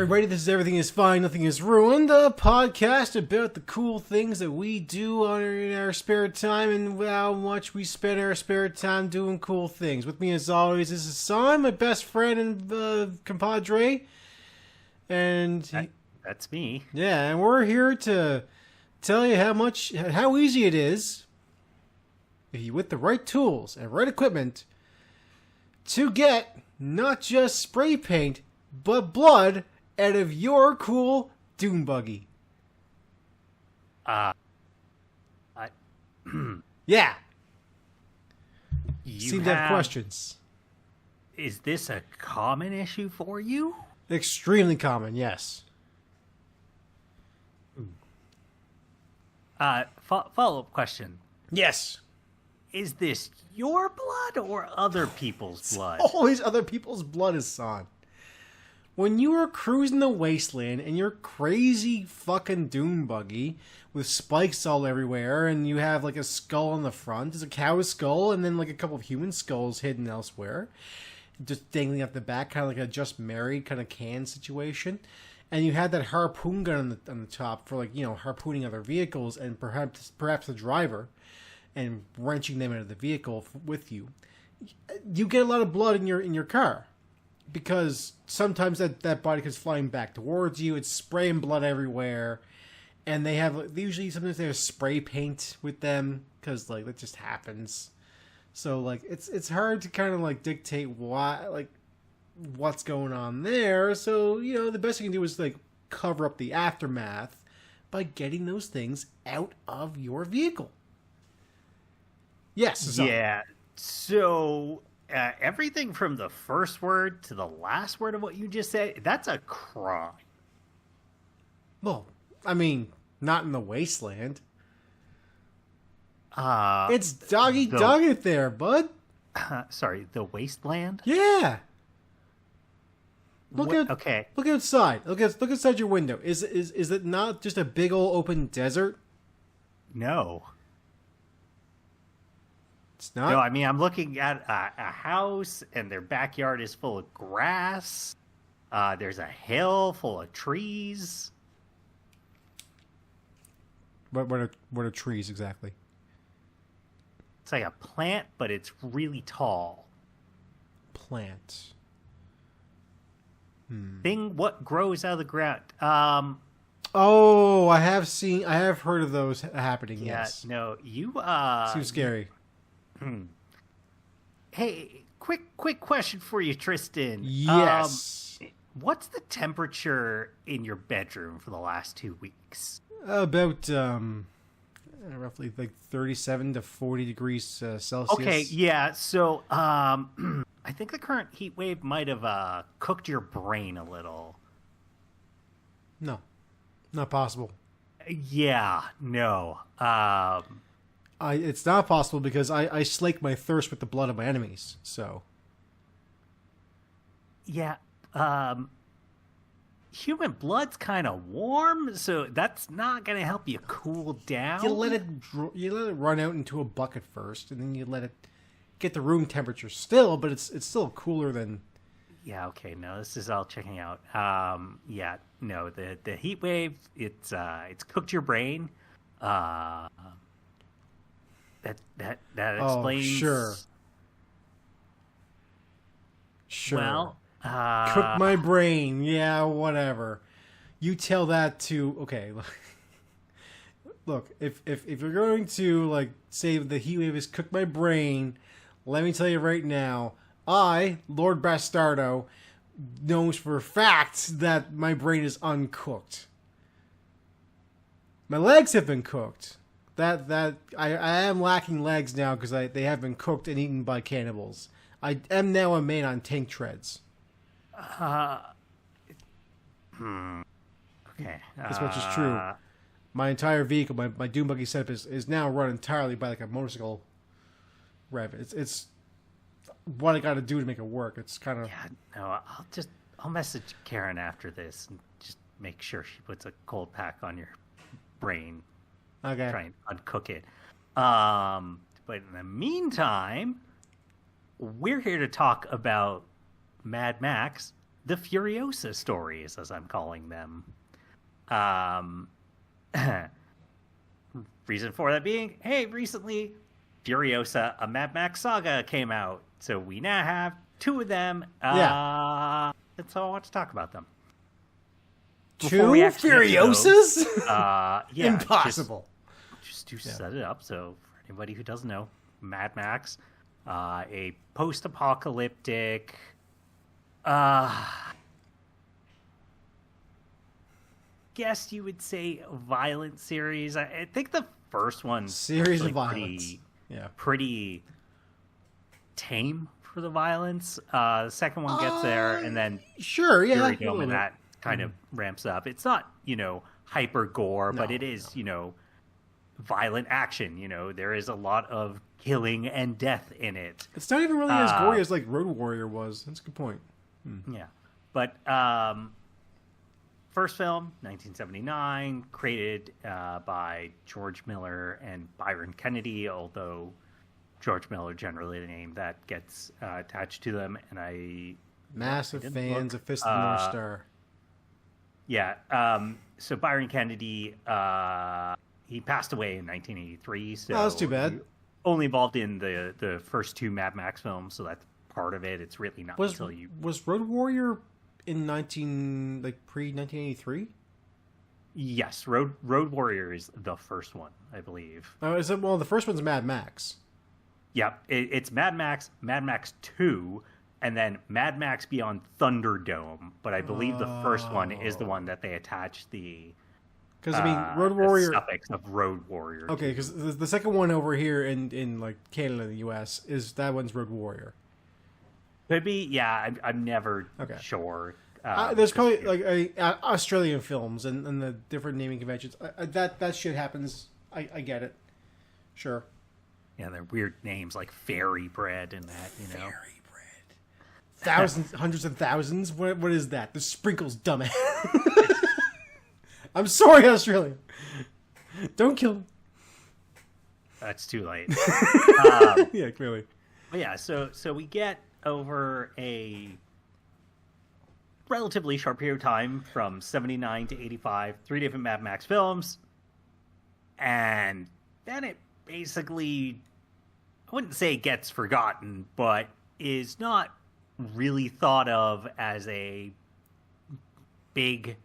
everybody, this is Everything is Fine, Nothing is Ruined, a podcast about the cool things that we do in our spare time and how much we spend our spare time doing cool things. With me, as always, is Hassan, my best friend and compadre. And that's me. Yeah, and we're here to tell you how easy it is, if you with the right tools and right equipment, to get not just spray paint, but blood out of your cool dune buggy. Yeah. You seem to have questions. Is this a common issue for you? Extremely common, yes. Follow-up question. Yes. Is this your blood or other people's blood? Always other people's blood, Hassan. When you are cruising the wasteland and your crazy fucking dune buggy with spikes all everywhere, and you have like a skull on the front, it's a cow's skull, and then like a couple of human skulls hidden elsewhere, just dangling up the back, kind of like a Just Married kind of can situation. And you had that harpoon gun on the top for, like, you know, harpooning other vehicles and perhaps the driver, and wrenching them into the vehicle with you. You get a lot of blood in your car. Because sometimes that body comes flying back towards you. It's spraying blood everywhere, and sometimes they have spray paint with them because like that just happens. So like it's hard to kind of like dictate what's going on there. So you know the best you can do is like cover up the aftermath by getting those things out of your vehicle. Yes. Yeah. So. Everything from the first word to the last word of what you just said, that's a crime. Well, I mean, not in the wasteland. It's doggy there, bud. Sorry, the wasteland? Yeah. Look outside. Look outside your window. Is it not just a big old open desert? No. It's not? No, I mean, I'm looking at a house, and their backyard is full of grass. There's a hill full of trees. What are trees exactly? It's like a plant, but it's really tall. Plant. Thing what grows out of the ground. Oh, I have heard of those happening. Yeah, yes. No, you. Seems scary. Hey, quick question for you, Tristan. Yes. What's the temperature in your bedroom for the last 2 weeks? About roughly like 37 to 40 degrees Celsius. Okay, yeah. So, I think the current heat wave might have cooked your brain a little. No, not possible. Yeah, no. It's not possible because I slake my thirst with the blood of my enemies, so. Yeah, human blood's kind of warm, so that's not going to help you cool down. You let it run out into a bucket first, and then you let it get the room temperature still, but it's still cooler than... Yeah, okay, no, this is all checking out. Yeah, no, the heat wave, it's cooked your brain. That explains. Oh, sure. Well, cook my brain. Yeah, whatever. You tell that to okay. Look, if you're going to like say the heat wave has cooked my brain, let me tell you right now, I, Lord Bastardo, knows for a fact that my brain is uncooked. My legs have been cooked. That I am lacking legs now because they have been cooked and eaten by cannibals. I am now a man on tank treads. Okay. This much is true. My entire vehicle, my dune buggy setup is now run entirely by like a motorcycle rev. It's what I got to do to make it work. It's kind of I'll message Karen after this and just make sure she puts a cold pack on your brain. Okay. Try and uncook it. But in the meantime, we're here to talk about Mad Max the Furiosa stories, as I'm calling them. Um, reason for that being, hey, recently Furiosa, a Mad Max saga came out, so we now have two of them. And so I want to talk about them. Two Furiosas? Yeah, impossible. Just to set it up, so for anybody who doesn't know, Mad Max, a post-apocalyptic, guess you would say violent series. I think the first one series of violence, pretty tame for the violence. The second one gets there, and then Fury Dome, and that kind of ramps up. It's not hyper gore, but it is violent action. There is a lot of killing and death in it. It's not even really as gory as like Road Warrior was. That's a good point. Yeah, but first film, 1979, created by George Miller and Byron Kennedy, although George Miller generally the name that gets attached to them, and I massive fans of Fist of the North Star. Yeah, so Byron Kennedy, he passed away in 1983. So that's too bad. Only involved in the first two Mad Max films, so that's part of it. It's really not was Road Warrior in pre-1983? Yes, Road Warrior is the first one, I believe. Oh, is it? Well, the first one's Mad Max. Yeah, it's Mad Max 2, and then Mad Max Beyond Thunderdome. But I believe the first one is the one that they attach the because Road Warrior suffix of Road Warrior. Okay, because the second one over here in like Canada and the US is that one's Road Warrior. Could be, yeah. I'm never sure. There's probably like Australian films and the different naming conventions. That shit happens. I get it. Sure. Yeah, they're weird names like Fairy Bread and that, Fairy Bread. Thousands, hundreds of thousands? What is that? The sprinkles, dumbass. I'm sorry, Australia. Don't kill me. That's too late. Yeah, clearly. But yeah, so we get over a relatively short period of time from 79 to 85, 3 different Mad Max films. And then it basically, I wouldn't say it gets forgotten, but is not really thought of as a big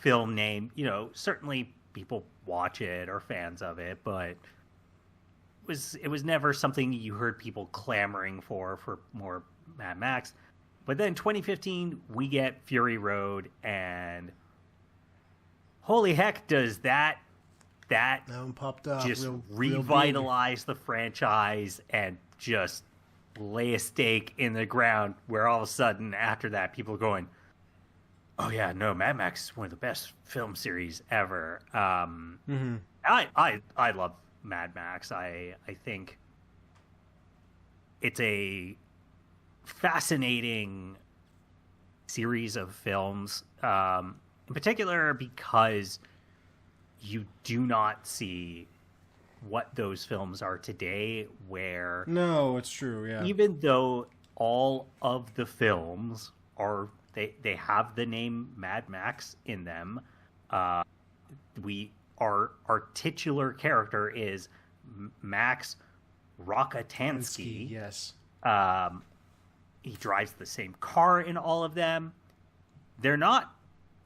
film name. Certainly people watch it or fans of it, but it was never something you heard people clamoring for more Mad Max. But then 2015, we get Fury Road, and holy heck, does that one popped up, just revitalize the franchise and just lay a stake in the ground where all of a sudden after that people are going, oh yeah, no, Mad Max is one of the best film series ever. I love Mad Max. I think it's a fascinating series of films, in particular because you do not see what those films are today, where no, it's true, yeah. Even though all of the films are they have the name Mad Max in them, our titular character is Max Rockatansky. Yes. He drives the same car in all of them. They're not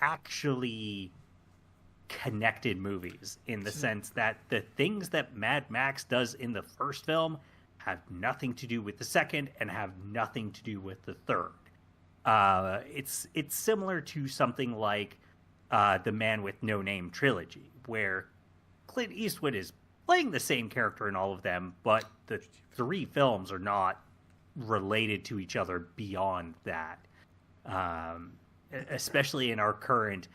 actually connected movies in the sense that the things that Mad Max does in the first film have nothing to do with the second and have nothing to do with the third. It's similar to something like the Man with No Name trilogy, where Clint Eastwood is playing the same character in all of them, but the three films are not related to each other beyond that. Especially in our current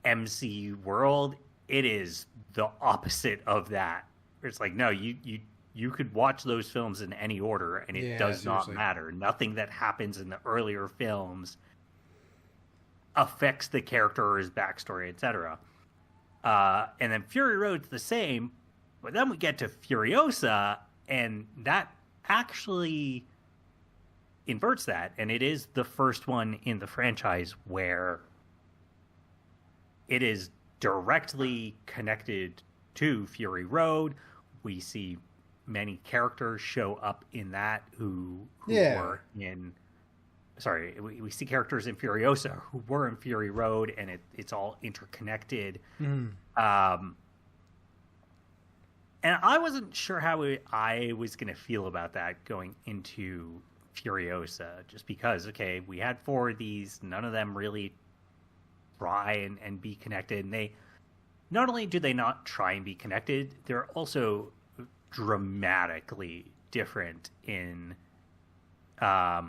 MCU world, it is the opposite of that. It's like, no, you could watch those films in any order and it does not matter. Nothing that happens in the earlier films affects the character or his backstory, etc. And then Fury Road's the same, but then we get to Furiosa, and that actually inverts that, and it is the first one in the franchise where it is directly connected to Fury Road. We see many characters show up in that who were in. Sorry, we see characters in Furiosa who were in Fury Road, and it's all interconnected. And I wasn't sure how I was going to feel about that going into Furiosa, just because, okay, we had 4 of these, none of them really try and be connected. And they, not only do they not try and be connected, they're also dramatically different in, I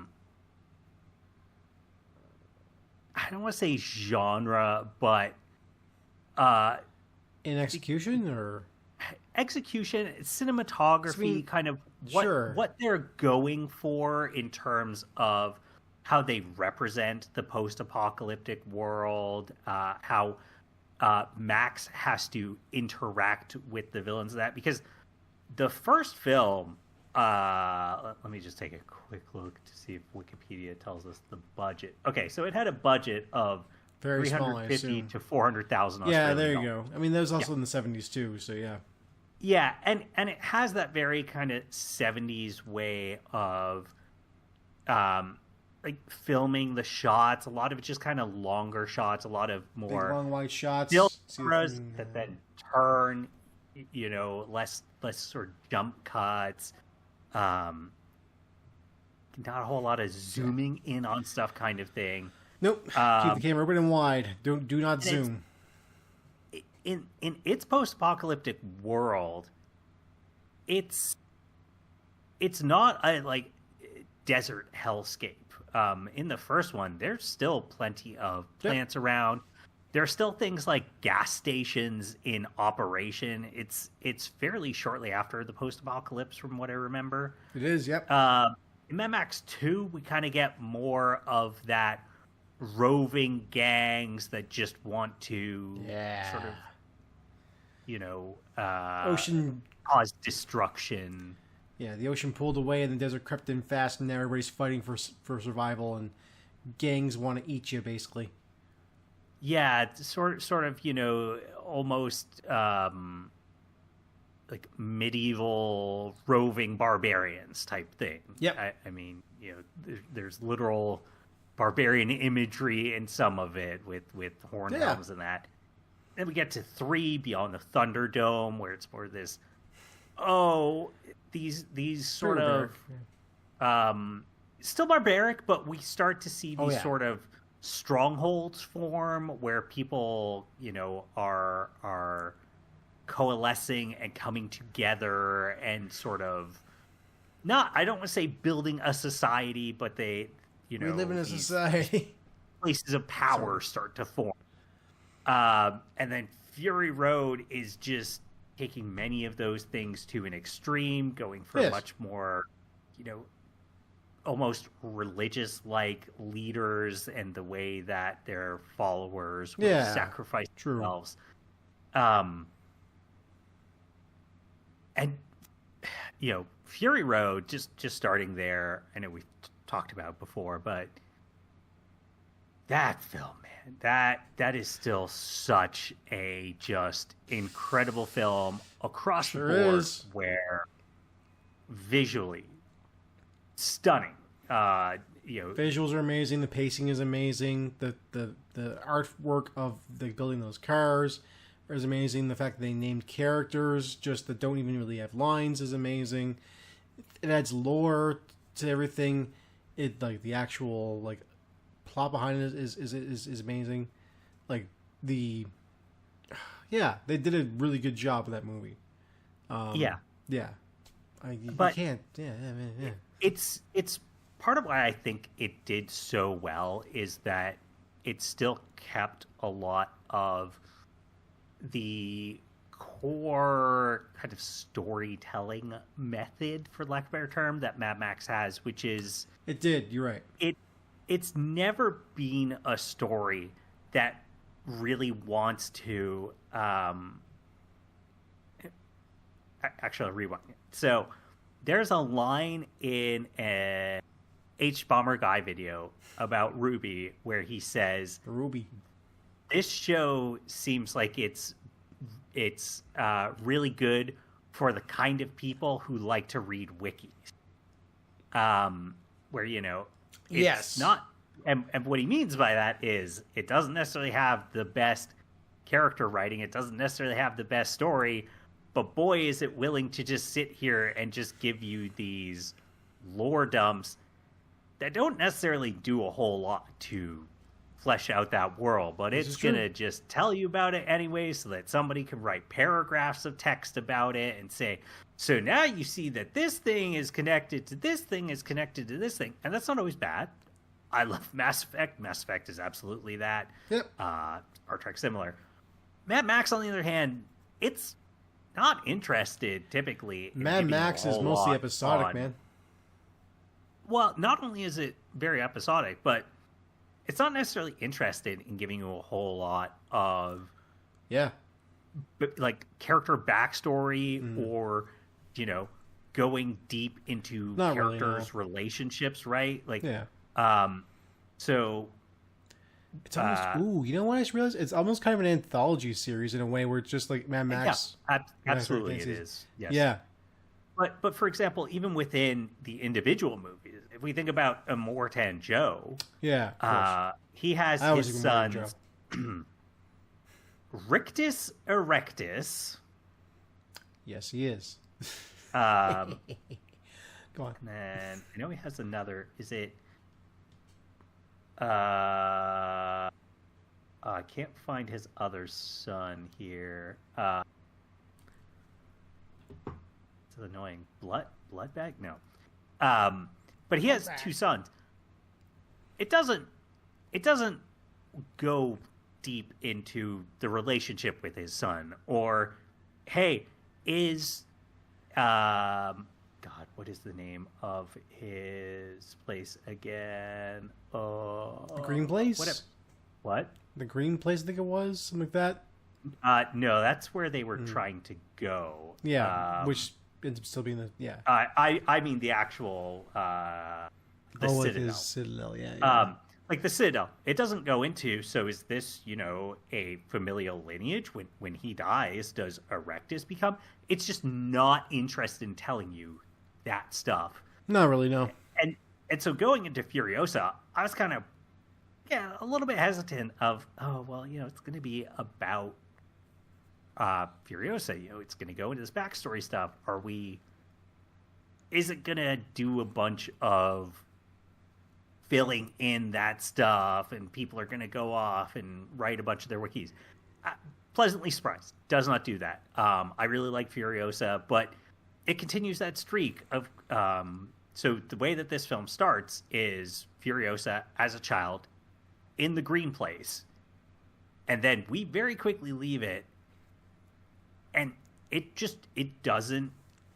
don't want to say genre, but in execution or execution, cinematography, kind of what they're going for in terms of how they represent the post-apocalyptic world, how Max has to interact with the villains of that. Because the first film, let me just take a quick look to see if Wikipedia tells us the budget. Okay, so it had a budget of very $350,000 to $400,000. Yeah, there you go. I mean, that was also in the 70s too, so yeah. Yeah, and it has that very kind of 70s way of like filming the shots. A lot of it's just kind of longer shots, a lot of more big, long white shots that then turn, less sort of jump cuts. Not a whole lot of zooming in on stuff kind of thing. Nope. Keep the camera open and wide. Do not zoom. In its post-apocalyptic world, it's not a like desert hellscape. In the first one, there's still plenty of plants around. There are still things like gas stations in operation. It's fairly shortly after the post-apocalypse, from what I remember. It is, yep. In Mad Max 2, we kind of get more of that roving gangs that just want to sort of, ocean cause destruction. Yeah, the ocean pulled away and the desert crept in fast, and now everybody's fighting for survival, and gangs want to eat you, basically. Yeah, sort of, almost like medieval roving barbarians type thing. Yep. I mean, there's literal barbarian imagery in some of it with horn helms and that. Then we get to 3, Beyond the Thunderdome, where it's more this, these sort of still barbaric, but we start to see these sort of strongholds form where people, are coalescing and coming together and sort of I don't want to say building a society, but they, we live in a society. Places of power start to form. And then Fury Road is just taking many of those things to an extreme, going for much more, almost religious-like leaders and the way that their followers will sacrifice themselves. And, Fury Road, just starting there, I know we've talked about before, but that film, man, that is still such a just incredible film across the board, where visually stunning. Visuals are amazing. The pacing is amazing. The artwork of building those cars is amazing. The fact that they named characters just that don't even really have lines is amazing. It adds lore to everything. It the actual plot behind it is amazing. They did a really good job with that movie. It's part of why I think it did so well is that it still kept a lot of the core kind of storytelling method, for lack of a better term, that Mad Max has, which is it did. You're right. It's never been a story that really wants to actually, I'll rewind it. So there's a line in H Bomber Guy video about Ruby where he says Ruby. this show seems like it's really good for the kind of people who like to read wikis. Where, you know, it's Yes. not, and what he means by that is it doesn't necessarily have the best character writing, it doesn't necessarily have the best story, but boy, is it willing to just sit here and just give you these lore dumps that don't necessarily do a whole lot to flesh out that world, but it's gonna just tell you about it anyway so that somebody can write paragraphs of text about it and say, so now you see that this thing is connected to this thing is connected to this thing. And that's not always bad. I love Mass Effect. Mass Effect is absolutely that. Yep. Star Trek similar. Mad Max, on the other hand, it's not interested typically. Mad Max is mostly episodic, man. Well, not only is it very episodic, but it's not necessarily interested in giving you a whole lot of like character backstory or, you know, going deep into not characters' relationships, right? Like, so it's almost you know what I just realized? It's almost kind of an anthology series in a way where it's just like Mad Max. Yeah, absolutely it is. Yes. Yeah. But for example, even within the individual movies, if we think about Immortan Joe, he has his sons Rictus Erectus. Yes, he is. Go on. And I know he has another. Is it? I can't find his other son here. It's annoying. Blood bag? No. But he has two sons. It doesn't go deep into the relationship with his son, or hey, is God, what is the name of his place again? The Green Place? What? The Green Place, I think it was, something like that. No, that's where they were trying to go. Yeah, which ends up still being the I mean the actual the Citadel. His Citadel, yeah. Like the Citadel, it doesn't go into. So is this, you know, a familial lineage? When he dies, does Erectus become? It's just not interested in telling you that stuff. Not really, no. And so going into Furiosa, I was kind of a little bit hesitant of, oh well, you know, it's going to be about Furiosa. You know, it's going to go into this backstory stuff. Is it going to do a bunch of filling in that stuff, and people are going to go off and write a bunch of their wikis? Pleasantly surprised. Does not do that. I really like Furiosa, but it continues that streak of... so the way that this film starts is Furiosa as a child in the Green Place, and then we very quickly leave it, and it doesn't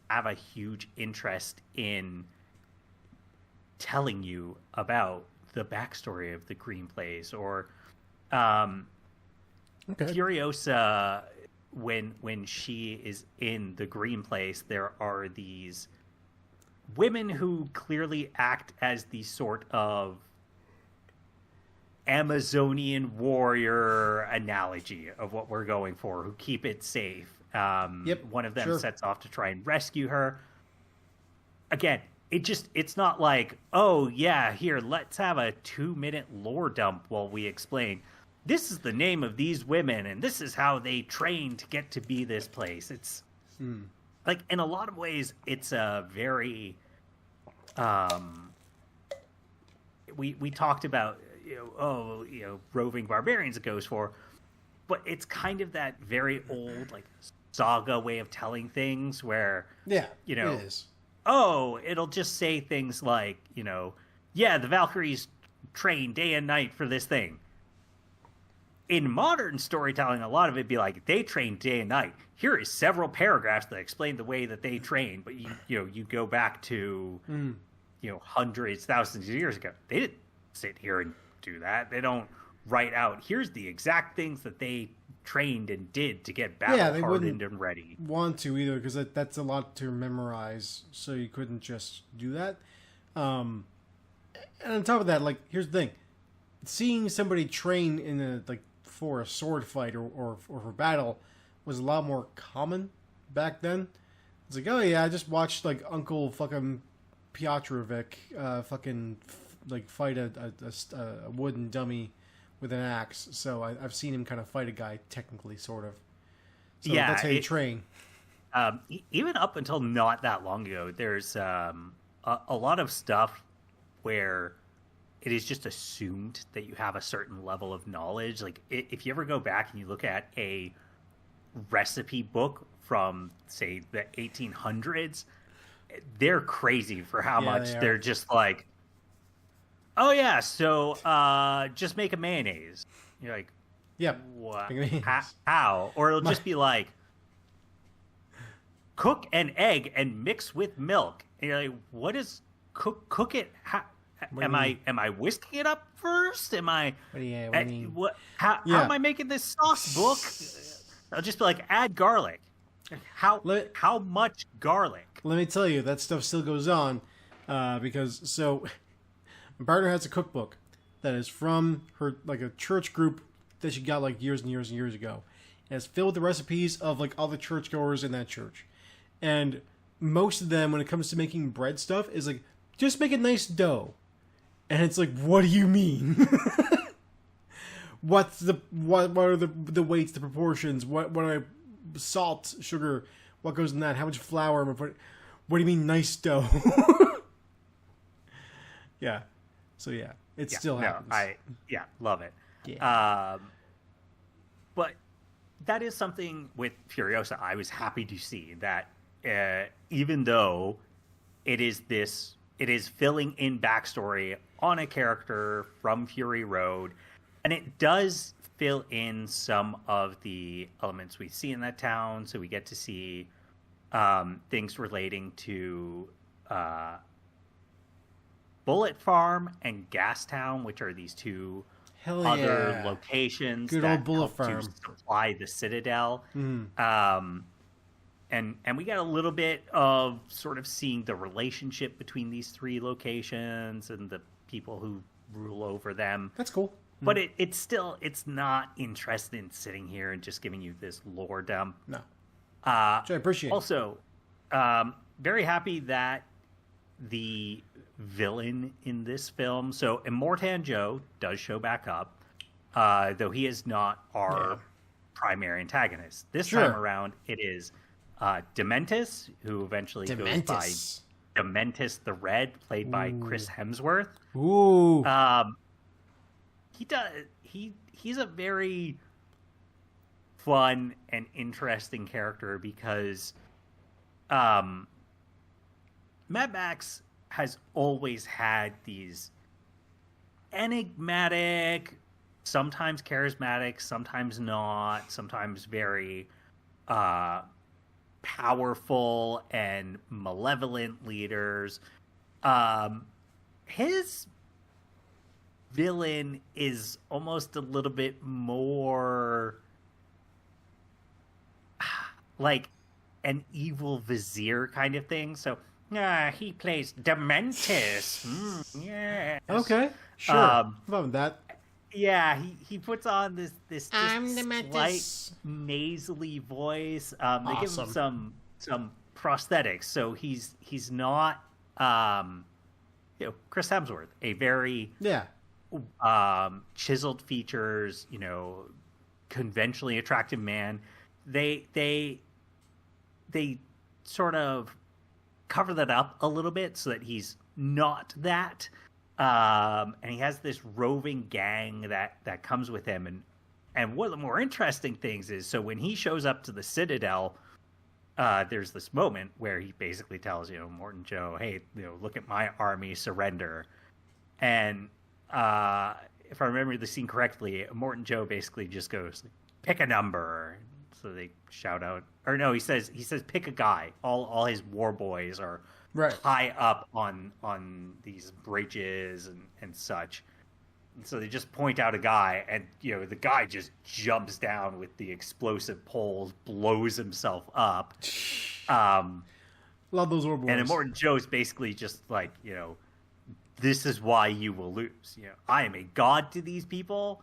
have a huge interest in telling you about the backstory of the Green Place, or Furiosa, when she is in the Green Place, there are these women who clearly act as the sort of Amazonian warrior analogy of what we're going for, who keep it safe. One of them sets off to try and rescue her. Again, it's not like, oh yeah, here, let's have a 2-minute lore dump while we explain this is the name of these women and this is how they train to get to be this place. It's like, in a lot of ways, it's a very we talked about, roving barbarians it goes for, but it's kind of that very old like saga way of telling things where it is. Oh, it'll just say things like, the Valkyries train day and night for this thing. In modern storytelling, a lot of it be like, they train day and night. Here is several paragraphs that explain the way that they train, but you go back to hundreds, thousands of years ago. They didn't sit here and do that. They don't write out, here's the exact things that they trained and did to get battle hardened and ready. Want to either, because that's a lot to memorize, so you couldn't just do that. And on top of that, like, here's the thing: seeing somebody train in for a sword fight or for battle was a lot more common back then. It's like, oh yeah, I just watched like Uncle fucking Piotrovic fight a wooden dummy with an axe. So I've seen him kind of fight a guy, technically, sort of. So yeah, that's how you train. Even up until not that long ago, there's a lot of stuff where it is just assumed that you have a certain level of knowledge. Like, if you ever go back and you look at a recipe book from, say, the 1800s, they're crazy for how much they're just like, oh yeah, so just make a mayonnaise. You're like, yeah, what? How? Or it'll just be like, cook an egg and mix with milk. And you're like, what is cook it? How am I whisking it up first? Am I? What do you mean? How am I making this sauce, book? I'll just be like, add garlic. How much garlic? Let me tell you, that stuff still goes on because my partner has a cookbook that is from her, like, a church group that she got like years and years and years ago. And it's filled with the recipes of like all the churchgoers in that church. And most of them, when it comes to making bread stuff, is like, just make a nice dough. And it's like, what do you mean? What are the weights, the proportions? What are salt, sugar? What goes in that? How much flour am I putting? What do you mean, nice dough? Yeah. So yeah, it still happens. Love it. Yeah. But that is something with Furiosa I was happy to see, that even though it is filling in backstory on a character from Fury Road, and it does fill in some of the elements we see in that town. So we get to see things relating to Bullet Farm and Gastown, which are these two other locations Good that old Bullet help Farm. to supply the Citadel. And we got a little bit of sort of seeing the relationship between these three locations and the people who rule over them. That's cool. But it's not interested in sitting here and just giving you this lore dump. No. Which I appreciate. Also, very happy that the villain in this film, so Immortan Joe does show back up, though he is not our primary antagonist. This time around, it is Dementis, who eventually goes by Dementis the Red, played by Chris Hemsworth. Ooh. He's a very fun and interesting character because Mad Max has always had these enigmatic, sometimes charismatic, sometimes not, sometimes very powerful and malevolent leaders. His villain is almost a little bit more like an evil vizier kind of thing. So he plays Dementis. Yes. Okay, sure. Love that. Yeah, he puts on this I'm slight nasally voice. They give him some prosthetics, so he's not Chris Hemsworth, a very chiseled features, conventionally attractive man. They sort of cover that up a little bit so that he's not that. And he has this roving gang that comes with him. And one of the more interesting things is, so when he shows up to the Citadel, there's this moment where he basically tells, Morton Joe, hey, look at my army, surrender. And if I remember the scene correctly, Morton Joe basically just goes, pick a number. So they shout out, or no, he says pick a guy. All his war boys are high up on these bridges and such. And so they just point out a guy, and the guy just jumps down with the explosive poles, blows himself up. Love those war boys. And Immortan Joe's basically just like, this is why you will lose. You know, I am a god to these people.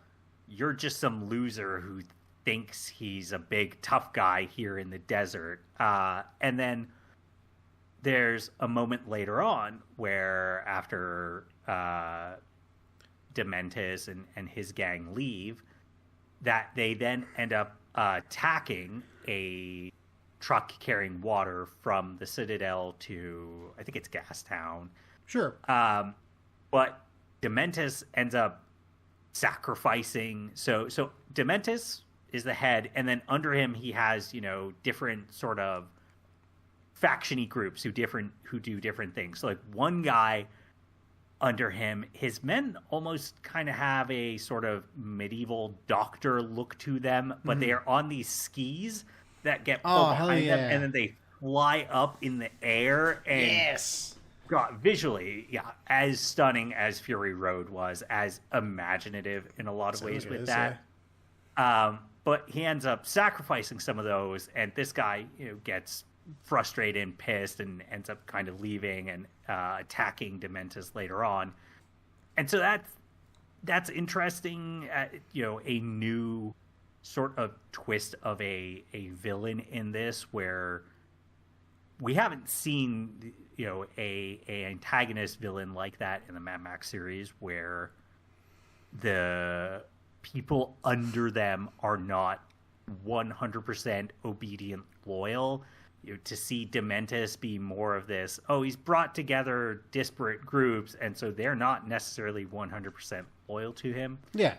You're just some loser who thinks he's a big tough guy here in the desert. And then there's a moment later on where after Dementis and his gang leave, that they then end up attacking a truck carrying water from the Citadel to, I think it's Gastown. Sure. But Dementis ends up sacrificing. So Dementis is the head, and then under him he has, you know, different sort of faction-y groups who do different things. So like one guy under him, his men almost kind of have a sort of medieval doctor look to them, but they are on these skis that get pulled behind them, and then they fly up in the air. And yes. God, visually, yeah, as stunning as Fury Road was, as imaginative in a lot of ways with that. Yeah. But he ends up sacrificing some of those, and this guy, you know, gets frustrated and pissed and ends up kind of leaving and attacking Dementis later on. And so that's interesting. You know, a new sort of twist of a villain in this, where we haven't seen, you know, a antagonist villain like that in the Mad Max series, where the people under them are not 100% obedient, loyal. You know, to see Dementis be more of this, he's brought together disparate groups, and so they're not necessarily 100% loyal to him. Yeah.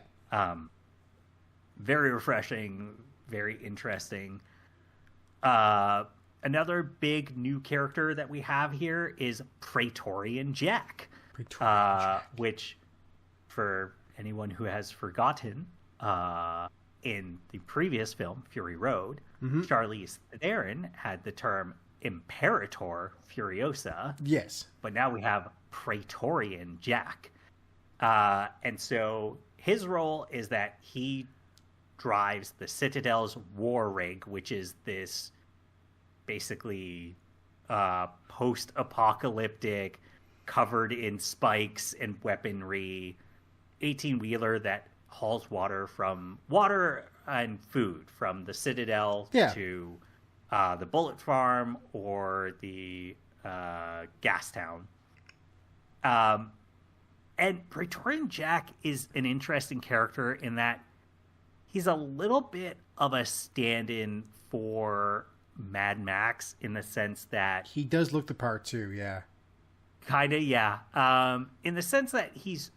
Very refreshing, very interesting. Another big new character that we have here is Praetorian Jack. Which, for anyone who has forgotten, in the previous film, Fury Road, Charlize Theron had the term Imperator Furiosa. Yes. But now we have Praetorian Jack. And so his role is that he drives the Citadel's war rig, which is this basically post-apocalyptic, covered in spikes and weaponry 18-wheeler that hauls water and food from the Citadel to the Bullet Farm or the Gastown. And Praetorian Jack is an interesting character in that he's a little bit of a stand-in for Mad Max, in the sense that he does look the part too. Yeah. Kind of, yeah. In the sense that he's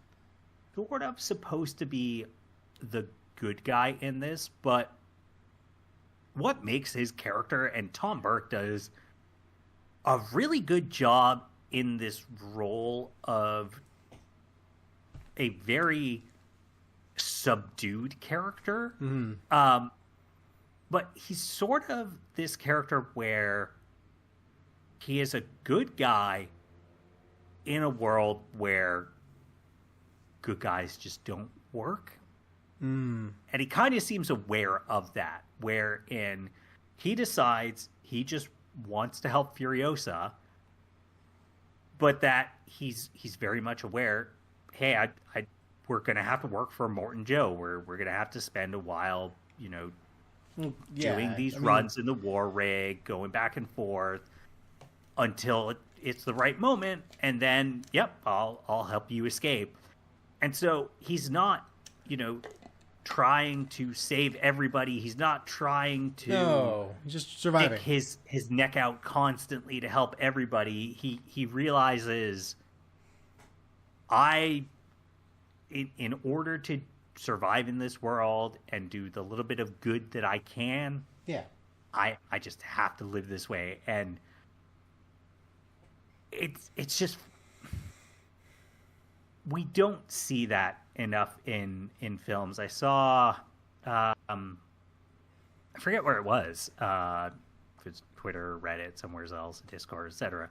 sort of supposed to be the good guy in this, but what makes his character, and Tom Burke does a really good job in this role of a very subdued character. But he's sort of this character where he is a good guy in a world where good guys just don't work. And he kind of seems aware of that, wherein he decides he just wants to help Furiosa, but that he's very much aware, hey, we're going to have to work for Morton Joe. We're going to have to spend a while, you know, doing these runs in the war rig, going back and forth until it's the right moment, and then, I'll help you escape. And so he's not, you know, trying to save everybody. He's not trying to just surviving. Stick his neck out constantly to help everybody. He realizes, in order to survive in this world and do the little bit of good that I can, I just have to live this way. And it's just, we don't see that enough in films. I saw, I forget where it was, if it's Twitter, Reddit, somewhere else, Discord, etc.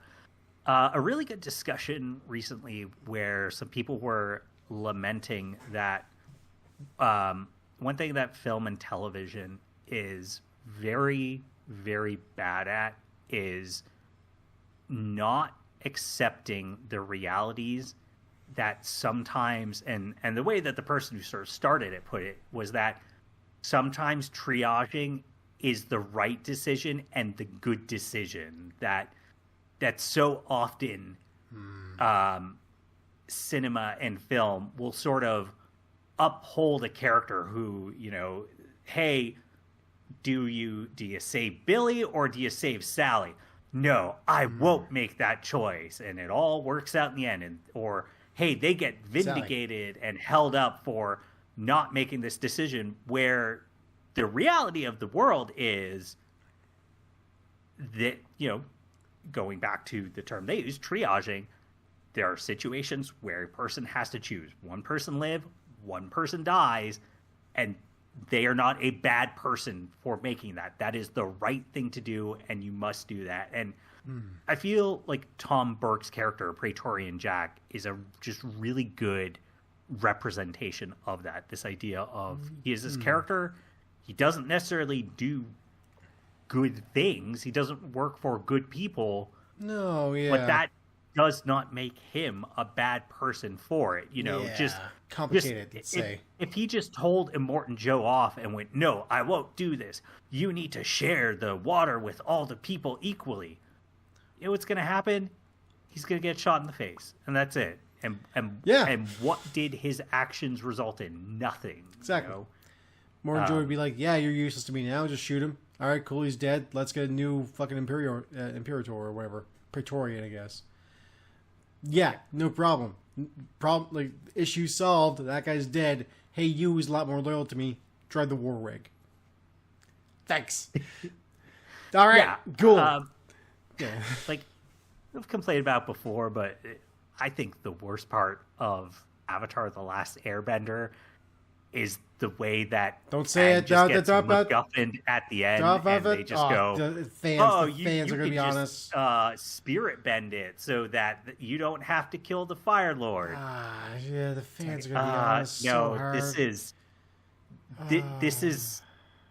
A really good discussion recently where some people were lamenting that one thing that film and television is very, very bad at is not accepting the realities that sometimes, and the way that the person who sort of started it put it was that sometimes triaging is the right decision and the good decision. That so often cinema and film will sort of uphold a character who, you know, hey, do you save Billy or do you save Sally? No, I won't make that choice, and it all works out in the end. And or hey, they get vindicated and held up for not making this decision, where the reality of the world is that, you know, going back to the term they use, triaging, there are situations where a person has to choose. One person lives, one person dies, and they are not a bad person for making that. That is the right thing to do, and you must do that. And I feel like Tom Burke's character, Praetorian Jack, is a just really good representation of that. This idea of he is this character, he doesn't necessarily do good things. He doesn't work for good people. No, yeah. But that does not make him a bad person for it. You know, just complicated, let's say. If he just told Immortan Joe off and went, no, I won't do this. You need to share the water with all the people equally. You know what's going to happen? He's going to get shot in the face. And that's it. And what did his actions result in? Nothing. Exactly. You know? Morton Joe would be like, yeah, you're useless to me now. Just shoot him. All right, cool. He's dead. Let's get a new fucking Imperator or whatever. Praetorian, I guess. Yeah, no problem. Like, issue solved. That guy's dead. Hey, you is a lot more loyal to me. Drive the war rig. Thanks. All right, yeah, cool. Like, I've complained about before, but I think the worst part of Avatar: The Last Airbender is the way that don't say it. Just gets MacGuffined at the end, and they just go, the fans are going to be honest. Spirit bend it so that you don't have to kill the Fire Lord. Yeah, the fans are going to be honest. No, so hard.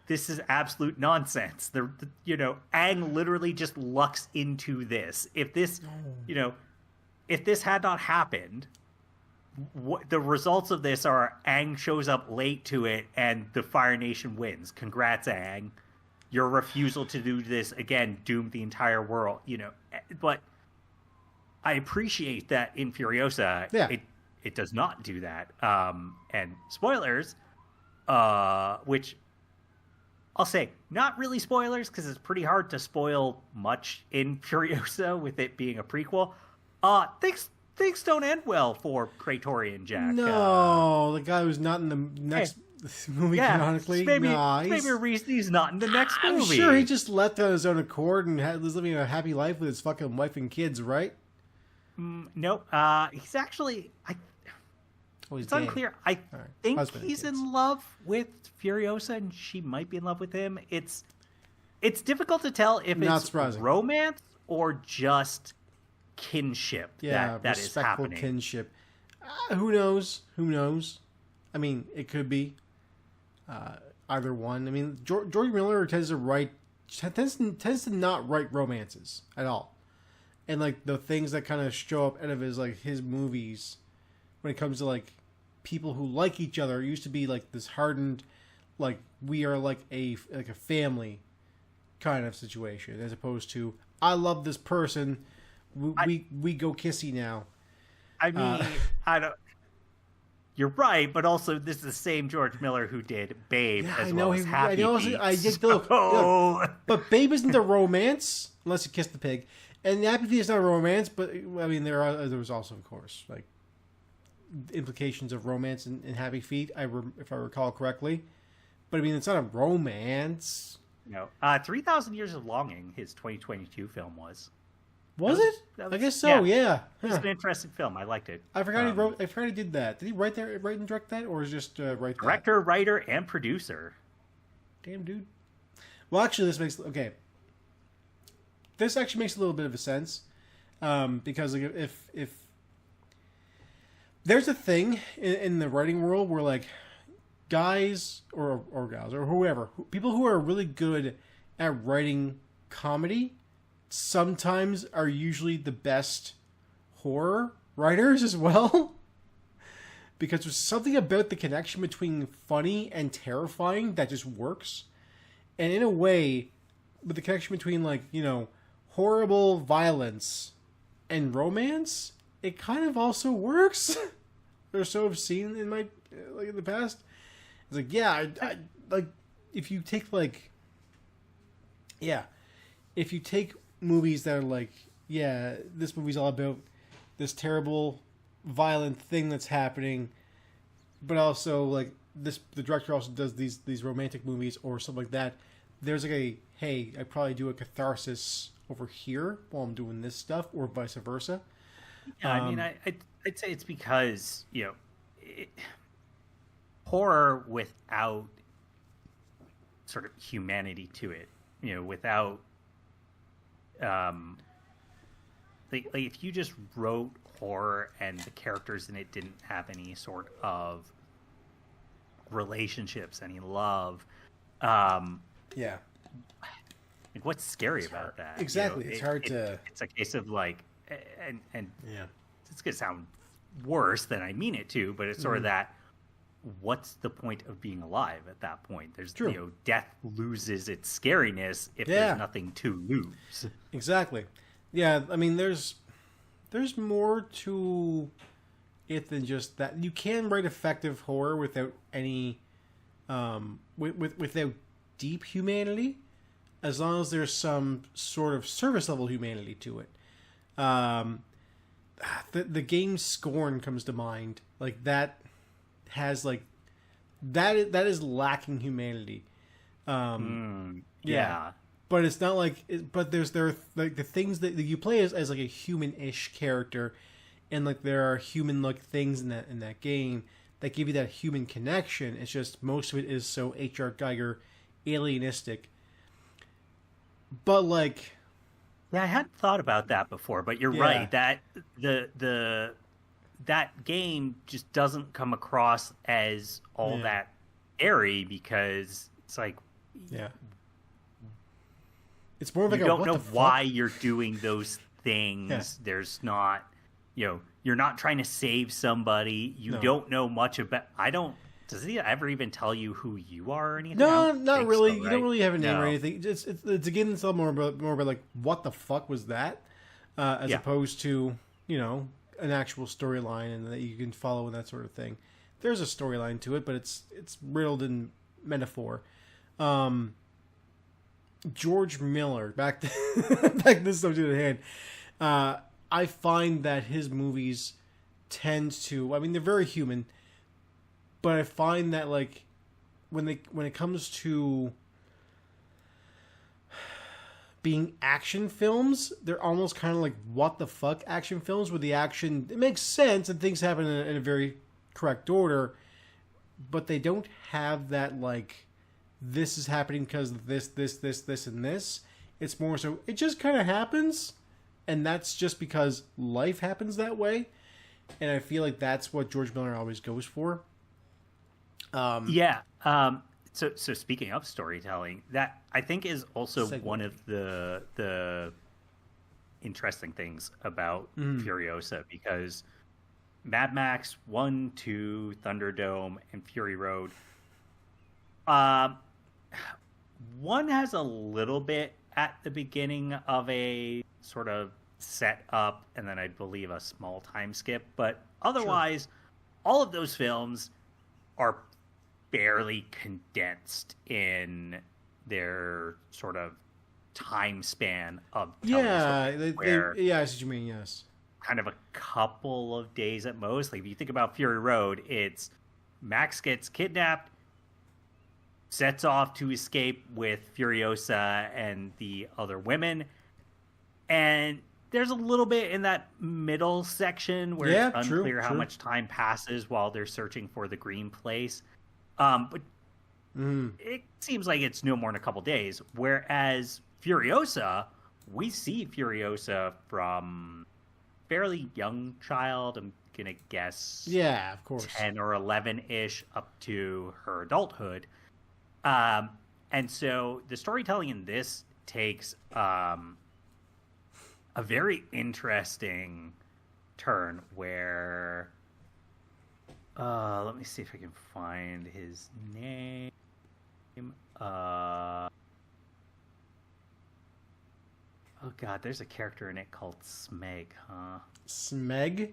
This is absolute nonsense. You know, Aang literally just lucks into this. If this, you know, if this had not happened, the results of this are Aang shows up late to it and the Fire Nation wins. Congrats, Aang. Your refusal to do this again doomed the entire world. You know, but I appreciate that in Furiosa, it does not do that. And spoilers, which I'll say, not really spoilers, because it's pretty hard to spoil much in Furiosa with it being a prequel. Things don't end well for Praetorian Jack. No, the guy who's not in the next movie canonically. Maybe a reason he's not in the next movie. I'm sure he just left on his own accord and was living a happy life with his fucking wife and kids, right? Nope. He's actually... It's unclear. I think he's in love with Furiosa, and she might be in love with him. It's difficult to tell if it's romance or just kinship that is happening. Kinship. Who knows? I mean, it could be either one. I mean, George Miller tends to not write romances at all, and like the things that kind of show up out of his movies when it comes to like people who like each other, it used to be like this hardened, like we are like a family kind of situation, as opposed to I love this person, we go kissy now. I mean, I don't. You're right, but also this is the same George Miller who did Babe as well as Happy Feet. Look, but Babe isn't a romance unless you kiss the pig, and Happy Feet is not a romance. But I mean, there was also, of course, like implications of romance in Happy Feet, if I recall correctly. But I mean, it's not a romance. No. 3,000 Years of Longing, his 2022 film was. Was it? I guess so. Yeah. It's an interesting film. I liked it. I forgot he did that. Did he write and direct that, or is just write that? Director, writer, and producer. Damn, dude. Well, actually, this actually makes a little bit of a sense, because like, if there's a thing in the writing world where like guys or gals or whoever, people who are really good at writing comedy sometimes are usually the best horror writers as well. because there's something about the connection between funny and terrifying that just works. And in a way, with the connection between, like, you know, horrible violence and romance, it kind of also works. Or so I've seen in my, like, in the past. It's like, yeah, I like, if you take, like, yeah, if you take movies that are like, yeah, this movie's all about this terrible, violent thing that's happening, but also, like, the director also does these romantic movies or something like that. There's like a, hey, I probably do a catharsis over here while I'm doing this stuff, or vice versa. Yeah, I mean, I'd say it's because, you know, horror without sort of humanity to it, you know, without, like if you just wrote horror and the characters in it didn't have any sort of relationships, any love, Yeah, like what's scary about hard. that? Exactly, You know, it's hard to. It's a case of like, and Yeah, it's gonna sound worse than I mean it to, but it's sort of that. What's the point of being alive at that point? There's, True. you know, death loses its scariness if there's nothing to lose. exactly. Yeah, I mean, there's more to it than just that. You can write effective horror without any, without deep humanity, as long as there's some sort of service level humanity to it. The game Scorn comes to mind, like that has like that is lacking humanity. Yeah. But it's not like, but there are like the things that you play as like a human-ish character, and like there are human-like things in that game that give you that human connection. It's just most of it is so H.R. Geiger alienistic. But like, Yeah, I hadn't thought about that before, but you're right. That that game just doesn't come across as all that airy, because it's like, yeah, it's more of like you a, don't what know the fuck? why you're doing those things. Yeah. There's not, you know, you're not trying to save somebody. You No. don't know much about. Does he ever even tell you who you are or anything? No, I don't not think really. so, You right? don't really have a name No. or anything. It's again, it's more about like, what the fuck was that, as opposed to, you know, an actual storyline and that you can follow and that sort of thing. There's a storyline to it, but it's riddled in metaphor. George Miller, back to this subject at hand. I find that his movies tend to, I mean, they're very human, but I find that like when it comes to being action films, they're almost kind of like what the fuck action films, where the action, it makes sense and things happen in a very correct order, but they don't have that like, this is happening because of this, and this. It's more so it just kind of happens, and that's just because life happens that way. And I feel like that's what George Miller always goes for. Yeah. So speaking of storytelling, that I think is also one of the interesting things about Furiosa, because Mad Max 1, 2, Thunderdome, and Fury Road, one has a little bit at the beginning of a sort of set up, and then I believe a small time skip, but otherwise, all of those films are barely condensed in their sort of time span of telling a story, where yeah, I see what you mean. Yes, kind of a couple of days at most. Like if you think about Fury Road, it's Max gets kidnapped, sets off to escape with Furiosa and the other women, and there's a little bit in that middle section where it's unclear how much time passes while they're searching for the green place. But it seems like it's no more than a couple days. Whereas Furiosa, we see Furiosa from fairly young child. I'm gonna guess, yeah, of course, 10 or 11-ish up to her adulthood. And so the storytelling in this takes a very interesting turn where Let me see if I can find his name. Oh god, there's a character in it called Smeg, huh? Smeg?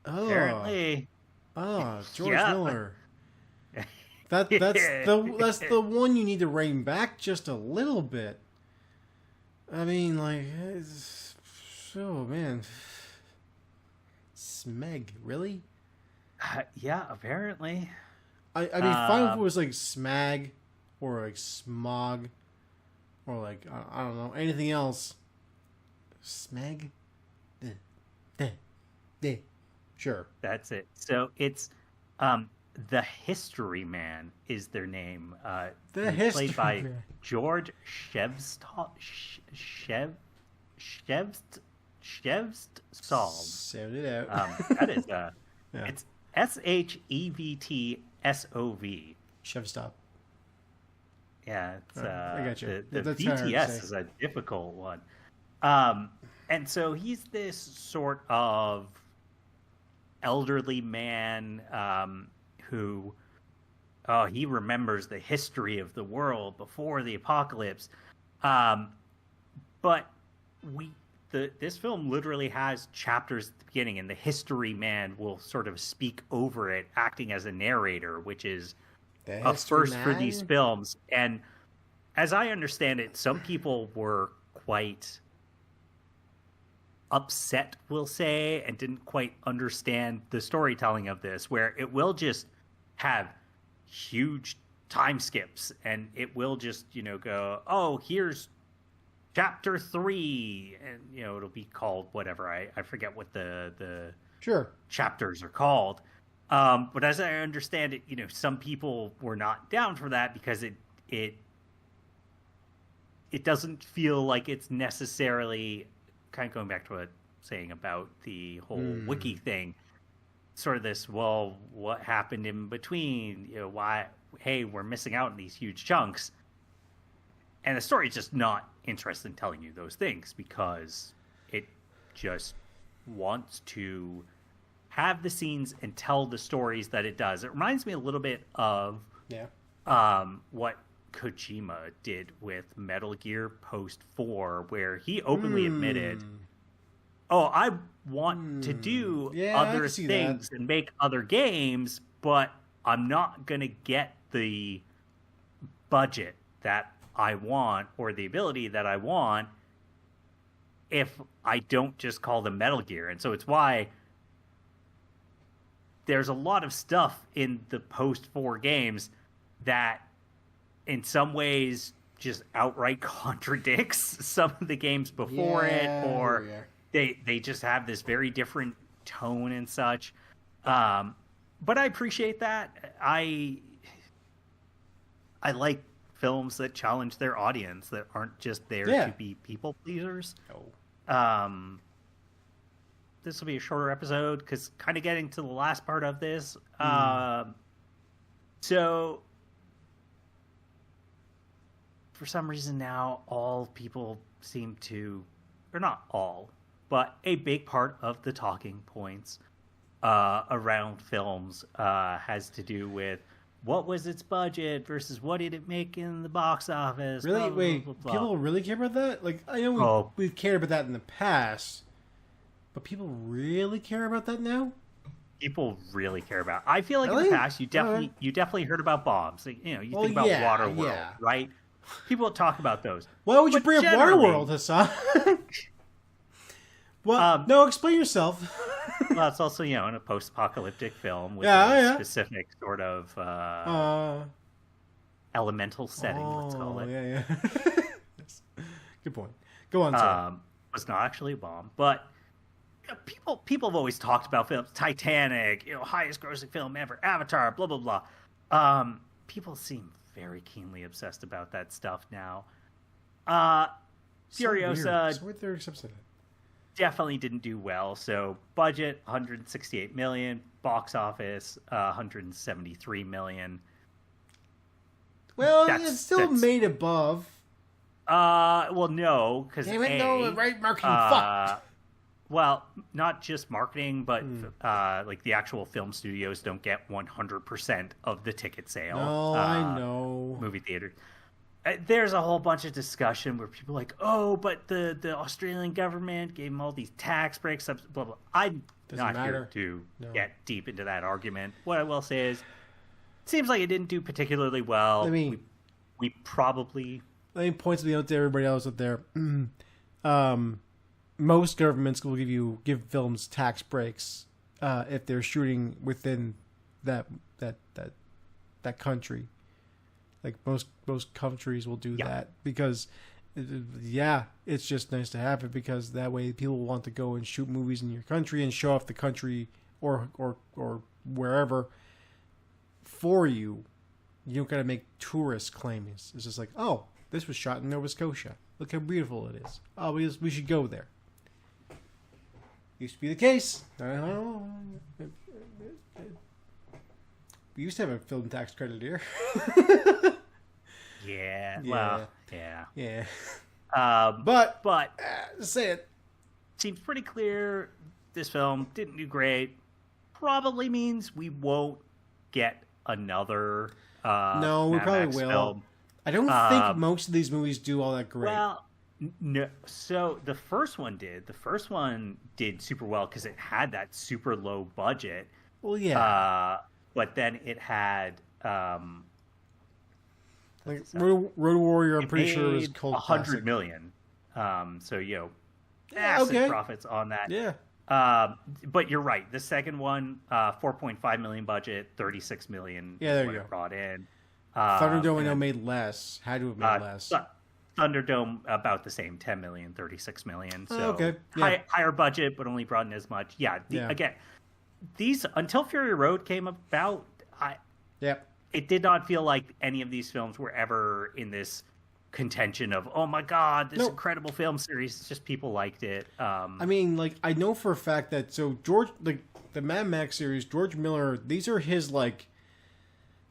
Oh. Apparently. George Yeah. Miller. That's the one you need to rein back just a little bit. I mean, like, oh man, Smeg, really? Yeah, apparently. I mean, fine if it was like Smag, or like Smog, or like I don't know anything else. Smeg, sure. That's it. So it's the History Man is their name. The History played by Man. George Shevstall. Sound it out. That is Yeah. It's Shevtsov. Shevstop. Yeah, it's I got you. The That's hard to VTS say. is a difficult one. And so he's this sort of elderly man who he remembers the history of the world before the apocalypse. But this film literally has chapters at the beginning, and the history man will sort of speak over it, acting as a narrator, which is a first for these films. And as I understand it, some people were quite upset, we'll say, and didn't quite understand the storytelling of this, where it will just have huge time skips, and it will just, go, oh, here's chapter 3, and, it'll be called whatever. I forget what the Sure. chapters are called. But as I understand it, some people were not down for that because it doesn't feel like it's necessarily, kind of going back to what I was saying about the whole wiki thing, sort of this, well, what happened in between? Why, hey, we're missing out on these huge chunks. And the story's just not interested in telling you those things because it just wants to have the scenes and tell the stories that it does. It reminds me a little bit of what Kojima did with Metal Gear Post 4, where he openly admitted, I want to do other things and make other games, but I'm not going to get the budget that I want or the ability that I want if I don't just call them Metal Gear. And so it's why there's a lot of stuff in the Post 4 games that in some ways just outright contradicts some of the games before it, or they just have this very different tone and such. But I appreciate that. I like films that challenge their audience, that aren't just there to be people pleasers. This will be a shorter episode because kind of getting to the last part of this. So for some reason now, all people seem to, or not all, but a big part of the talking points around films has to do with what was its budget versus what did it make in the box office. Really? Blah, blah, Wait, blah, blah, blah. people really care about that? Like, I know we've cared about that in the past, but people really care about that now? People really care about it. I feel like Really? in the past you definitely heard about bombs. Like, you think about Waterworld, right? People talk about those. Why would you But bring up generally- Waterworld, Hassan? Well, no, explain yourself. Well, it's also, in a post-apocalyptic film with Yeah, a yeah. specific sort of elemental setting, let's call it. Yeah. Yes. Good point. Go on, sir. It's not actually a bomb, but people have always talked about films. Titanic, highest grossing film ever. Avatar, blah, blah, blah. People seem very keenly obsessed about that stuff now. Furiosa So weird they're obsessed with it. definitely didn't do well. So budget, $168 million. Box office, $173 million. Well, That's- it's still that's- made above. Well, no, because Damn it, no, right marketing fucked. well, not just marketing, but like the actual film studios don't get 100% of the ticket sale. No, I know. Movie theater. There's a whole bunch of discussion where people are like, oh, but the Australian government gave them all these tax breaks, blah, blah, blah. I'm not here to get deep into that argument. What I will say is, it seems like it didn't do particularly well. I mean, we probably... Let me point something out to everybody else out there. Most governments will give films tax breaks if they're shooting within that country. Like most countries will do that because, it's just nice to have it because that way people want to go and shoot movies in your country and show off the country or wherever for you. You don't gotta make tourist claims. It's just like, oh, this was shot in Nova Scotia. Look how beautiful it is. Oh, we should go there. Used to be the case. We used to have a film tax credit here. Yeah. But say it. Seems pretty clear this film didn't do great. Probably means we won't get another no, we Mad probably Max will. film. I don't think most of these movies do all that great. Well, no. So the first one did. The first one did super well because it had that super low budget. Well, yeah. But then it had like Road Warrior. I'm pretty sure it was called $100 million. So massive profits on that. Yeah. But you're right. The second one, $4.5 million budget, $36 million. Yeah, there you go. Brought in. Thunderdome, I know, made less. Had to have made less. Thunderdome about the same, $10 million, $36 million. So okay. Yeah. higher budget, but only brought in as much. Yeah. Again, these Until Fury Road came about. It did not feel like any of these films were ever in this contention of, oh my god, this incredible film series. It's just people liked it. I mean, like, I know for a fact that George, like the Mad Max series, George Miller, these are his like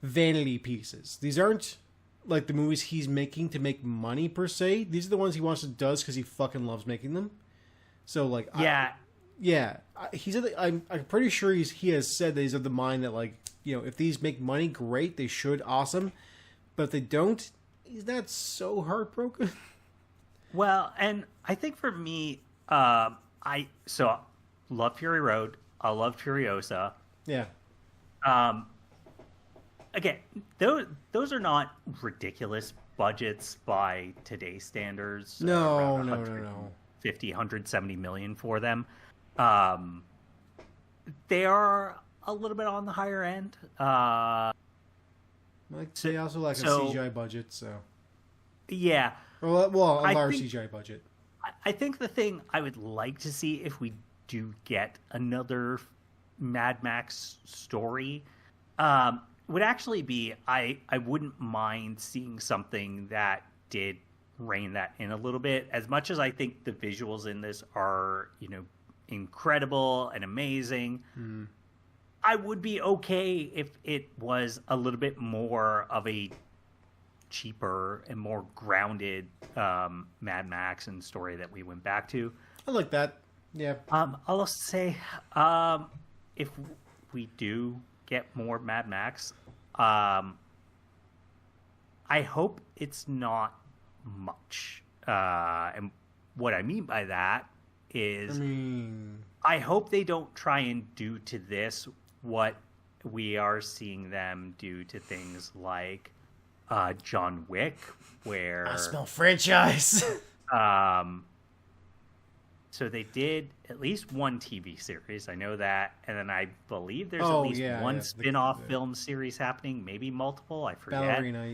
vanity pieces. These aren't like the movies he's making to make money per se. These are the ones he wants to does because he fucking loves making them. So like, I'm pretty sure he has said that he's of the mind that, like, if these make money, great, they should, awesome. But if they don't, he's not so heartbroken. Well, and I think for me, I love Fury Road. I love Furiosa. Yeah. Again, those are not ridiculous budgets by today's standards. No. 170 million for them. They are a little bit on the higher end. They also like a CGI budget, so yeah. Well, a large CGI budget. I think the thing I would like to see if we do get another Mad Max story would actually be I wouldn't mind seeing something that did rein that in a little bit. As much as I think the visuals in this are incredible and amazing. I would be okay if it was a little bit more of a cheaper and more grounded Mad Max and story that we went back to. I like that. Yeah. I'll also say if we do get more Mad Max, I hope it's not much. And what I mean by that is I hope they don't try and do to this what we are seeing them do to things like John Wick, where I smell franchise. So they did at least one TV series. I know that, and then I believe there's at least one spin-off film series happening, maybe multiple. I forget. Ballerina.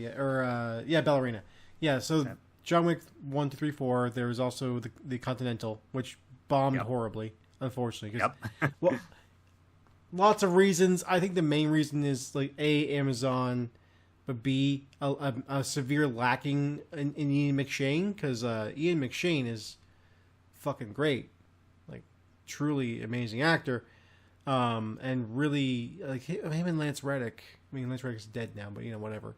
Yeah. So John Wick 1, 2, 3, 4. There was also the Continental, which bombed horribly, unfortunately. Well, lots of reasons. I think the main reason is like A, Amazon, but B, a severe lacking in Ian McShane, because Ian McShane is fucking great, like truly amazing actor, and really like him and Lance Reddick. I mean, Lance Reddick's dead now, but whatever.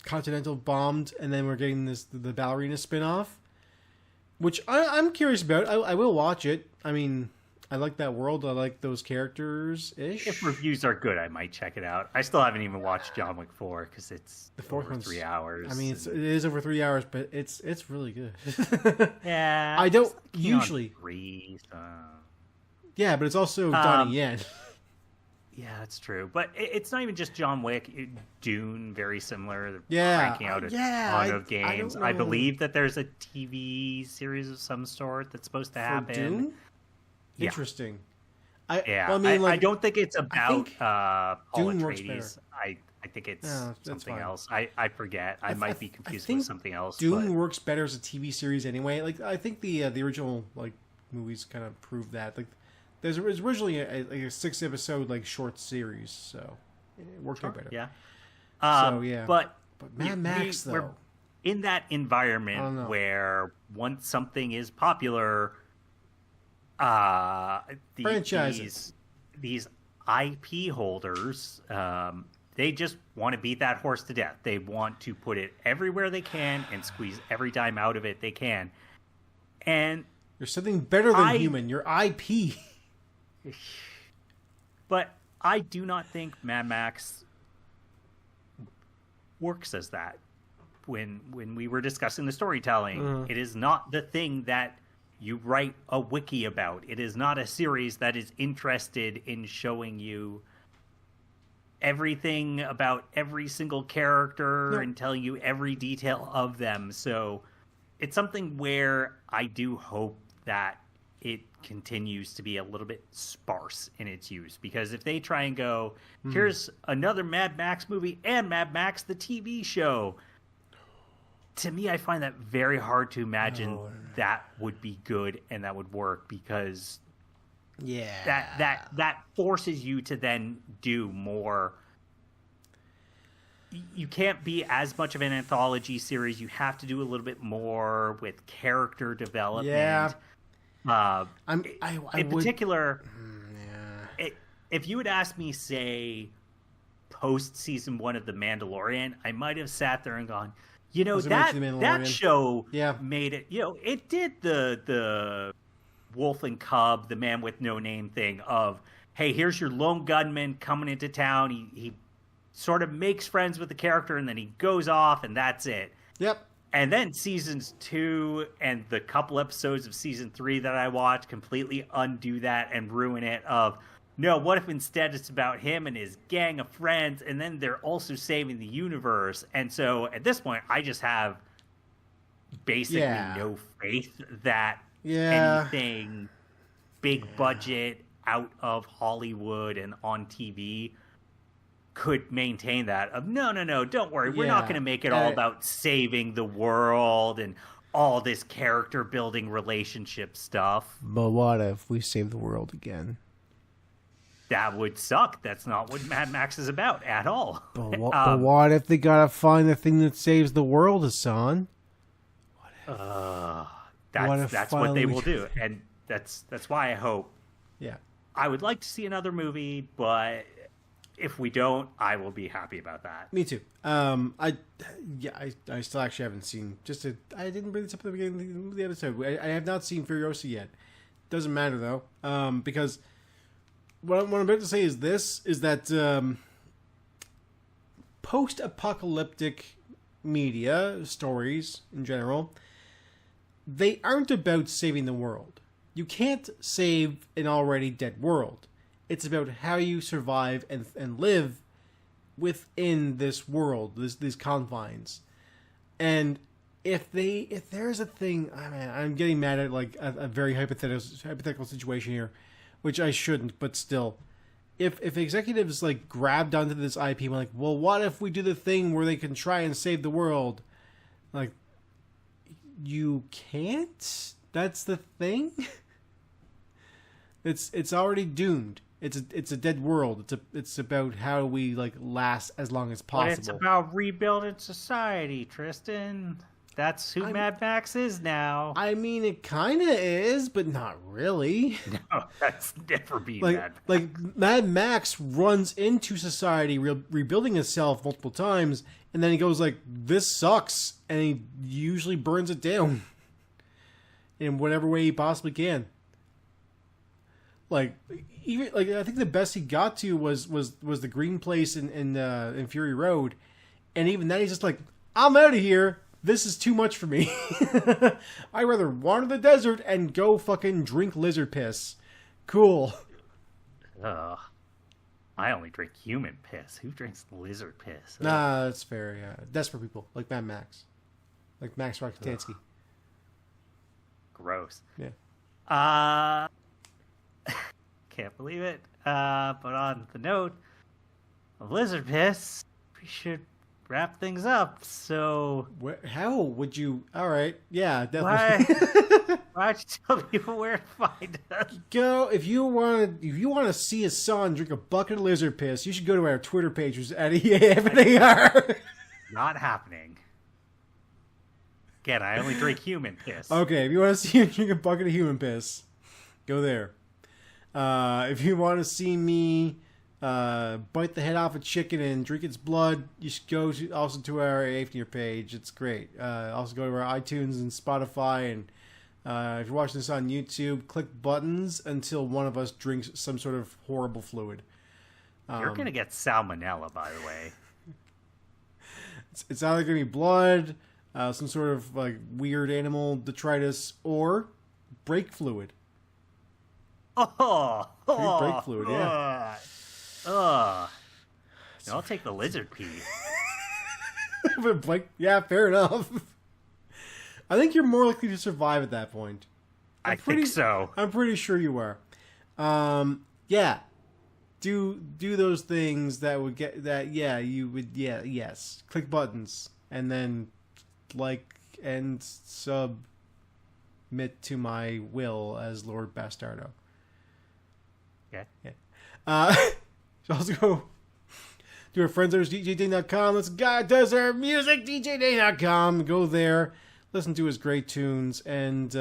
Continental bombed, and then we're getting the Ballerina spinoff. which I'm curious about. I will watch it. I mean, I like that world. I like those characters-ish. If reviews are good, I might check it out. I still haven't even watched John Wick 4 because it's The fourth over one's 3 hours. I mean, it is over 3 hours, but it's really good. yeah, I don't it's usually. 3, so... Yeah, but it's also Donnie Yen. Yeah, that's true. But it's not even just John Wick. Dune, very similar. Yeah, Cranking out a ton of games. don't I know. believe that there's a TV series of some sort that's supposed to happen. Dune? Yeah. Interesting. Yeah, well, I mean, I don't think it's about think Paul Dune works Atreides. I think it's No, that's something fine. else. I forget. I might be confused think with something else. Dune but... works better as a TV series anyway. Like I think the original like movies kind of prove that. Like it was originally a 6-episode like short series, so it worked out better. Yeah. Yeah. But Mad Max we're though, in that I don't environment know. where once something is popular, Franchises. these IP holders, they just want to beat that horse to death. They want to put it everywhere they can and squeeze every dime out of it they can. And you're something better than human. You're IP. But I do not think Mad Max works as that. When we were discussing the storytelling, it is not the thing that you write a wiki about. It is not a series that is interested in showing you everything about every single character and telling you every detail of them. So it's something where I do hope that it continues to be a little bit sparse in its use, because if they try and go, here's another Mad Max movie and Mad Max the TV show, to me I find that very hard to imagine that would be good and that would work, because that forces you to then do more. You can't be as much of an anthology series. You have to do a little bit more with character development. Yeah. In would, particular, if you had asked me, say, post season 1 of The Mandalorian, I might have sat there and gone, that show made it. It did the wolf and cub, the man with no name thing of, hey, here's your lone gunman coming into town. He sort of makes friends with the character and then he goes off and that's it. Yep. And then seasons 2 and the couple episodes of season 3 that I watched completely undo that and ruin it of, no, what if instead it's about him and his gang of friends, and then they're also saving the universe? And so at this point, I just have basically no faith that anything big budget out of Hollywood and on TV could maintain that of no, don't worry, we're not going to make it all about saving the world and all this character building relationship stuff. But what if we save the world again? That would suck. That's not what Mad Max is about at all. But what if they gotta find the thing that saves the world, Hassan? That's what they will do, and that's why I hope. Yeah, I would like to see another movie, but if we don't, I will be happy about that. me too. I still actually haven't seen. I didn't bring this up at the beginning of the episode. I have not seen Furiosa yet. Doesn't matter though, because what I'm about to say is that post-apocalyptic media stories in general, they aren't about saving the world. You can't save an already dead world. It's about how you survive and live within this world, these confines. And if there's a thing, I'm getting mad at like a very hypothetical situation here, which I shouldn't, but still, if executives like grabbed onto this IP and were like, well, what if we do the thing where they can try and save the world? Like, you can't. That's the thing. It's already doomed. It's a dead world. It's about how we like last as long as possible. But it's about rebuilding society, Tristan. That's who Mad Max is now. I mean, it kind of is, but not really. No, that's never been like, Mad Max. Like, Mad Max runs into society, rebuilding itself multiple times, and then he goes like, this sucks, and he usually burns it down. in whatever way he possibly can. Like, even like I think the best he got to was the green place in Fury Road, and even then he's just like, I'm out of here. This is too much for me. I'd rather wander the desert and go fucking drink lizard piss. Cool. Ugh. I only drink human piss. Who drinks lizard piss? Nah, that's fair, yeah. Desperate people, like Mad Max. Like Max Rakutansky. Gross. Yeah. Can't believe it. But on the note of lizard piss, we should wrap things up. So How would you... Alright, yeah, definitely. Why don't you tell people where to find us? Go, if you want to see a son drink a bucket of lizard piss, you should go to our Twitter page, which is at EAFNAR. Not happening. Again, I only drink human piss. Okay, if you want to see him drink a bucket of human piss, go there. If you want to see me bite the head off a chicken and drink its blood, you should go also to our AFNAR page. It's great. Also go to our iTunes and Spotify, and if you're watching this on YouTube, click buttons until one of us drinks some sort of horrible fluid. You're going to get salmonella, by the way. It's either going to be blood, some sort of like weird animal detritus, or brake fluid. Brake fluid, yeah. No, I'll take the lizard pee. But like, yeah, fair enough. I think you're more likely to survive at that point. I think so. I'm pretty sure you are. Yeah. Do those things that would get that. Yeah, you would. Yeah, yes. Click buttons and then like and submit to my will as Lord Bastardo. Okay. Yeah. Also go to our friends at DJDane.com. This guy does our music. DJDane.com. Go there. Listen to his great tunes, and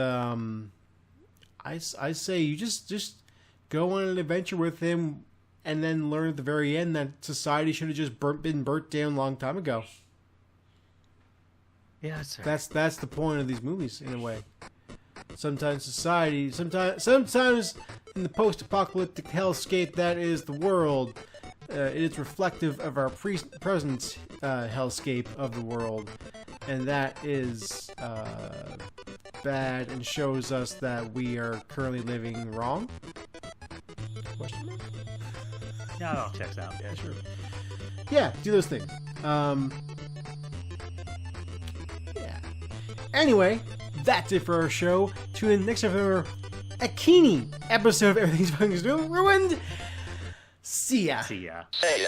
I say you just go on an adventure with him, and then learn at the very end that society should have just been burnt down a long time ago. Yeah, that's That's the point of these movies, in a way. Sometimes society, sometimes in the post-apocalyptic hellscape that is the world, it is reflective of our present hellscape of the world. And that is bad and shows us that we are currently living wrong? Question mark? No, it all checks out. Yeah, sure. Yeah, do those things. Yeah. Anyway, that's it for our show. Tune in next time for a Keeney episode of Everything's Fucking Still Ruined. See ya. See ya. Hey.